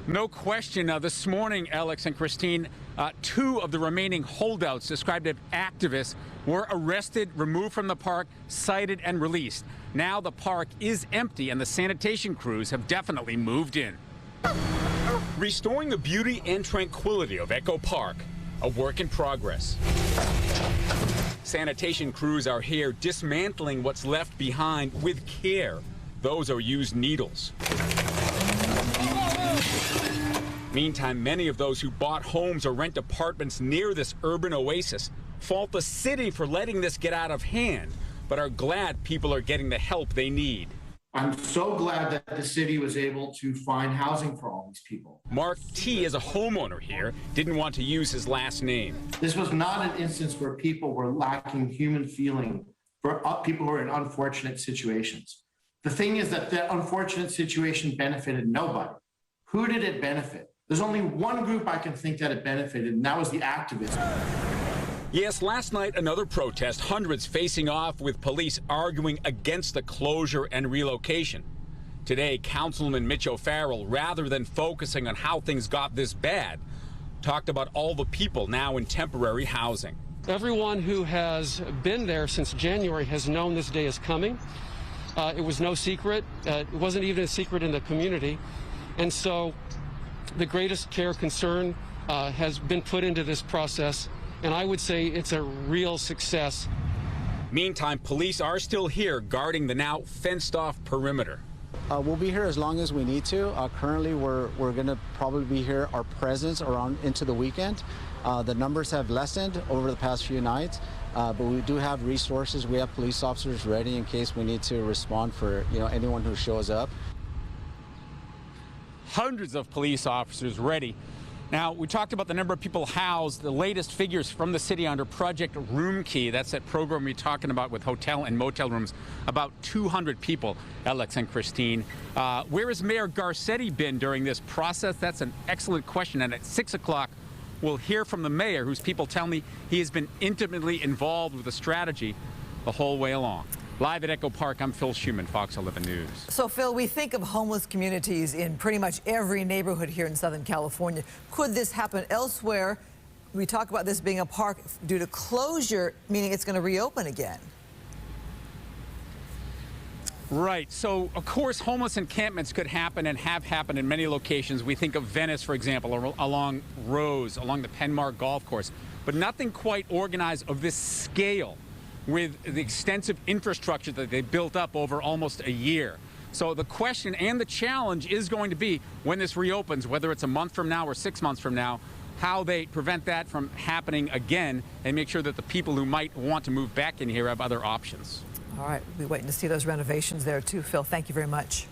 No question. This morning, Alex and Christine, two of the remaining holdouts described as activists were arrested, removed from the park, cited, and released. Now the park is empty, and the sanitation crews have definitely moved in. Restoring the beauty and tranquility of Echo Park, a work in progress. Sanitation crews are here dismantling what's left behind with care. Those are used needles. Meantime, many of those who bought homes or rent apartments near this urban oasis fault the city for letting this get out of hand, but are glad people are getting the help they need. I'm so glad that the city was able to find housing for all these people. Mark T. is a homeowner here, didn't want to use his last name. This was not an instance where people were lacking human feeling for people who are in unfortunate situations. The thing is that that unfortunate situation benefited nobody. Who did it benefit? There's only one group I can think that it benefited, and that was the activists. Yes, last night, another protest, hundreds facing off with police arguing against the closure and relocation. Today, Councilman Mitch O'Farrell, rather than focusing on how things got this bad, talked about all the people now in temporary housing. Everyone who has been there since January has known this day is coming. It was no secret. It wasn't even a secret in the community. And so the greatest care, concern has been put into this process, and I would say it's a real success. Meantime, police are still here guarding the now fenced-off perimeter. We'll be here as long as we need to. Currently, we're going to probably be here, our presence around into the weekend. The numbers have lessened over the past few nights, but we do have resources. We have police officers ready in case we need to respond for anyone who shows up. Hundreds of police officers ready. Now, we talked about the number of people housed. The latest figures from the city under Project Room Key, that's that program we're talking about with hotel and motel rooms, about 200 people, Alex and Christine. Where has Mayor Garcetti been during this process? That's an excellent question. And at 6 o'clock, we'll hear from the mayor, whose people tell me he has been intimately involved with the strategy the whole way along. Live at Echo Park, I'm Phil Schuman, Fox 11 News. So, Phil, we think of homeless communities in pretty much every neighborhood here in Southern California. Could this happen elsewhere? We talk about this being a park due to closure, meaning it's going to reopen again. Right. So, of course, homeless encampments could happen and have happened in many locations. We think of Venice, for example, or along Rose, along the Penmark Golf Course, but nothing quite organized of this scale, with the extensive infrastructure that they built up over almost a year. So the question and the challenge is going to be, when this reopens, whether it's a month from now or 6 months from now, how they prevent that from happening again and make sure that the people who might want to move back in here have other options. All right, we'll be waiting to see those renovations there too, Phil. Thank you very much.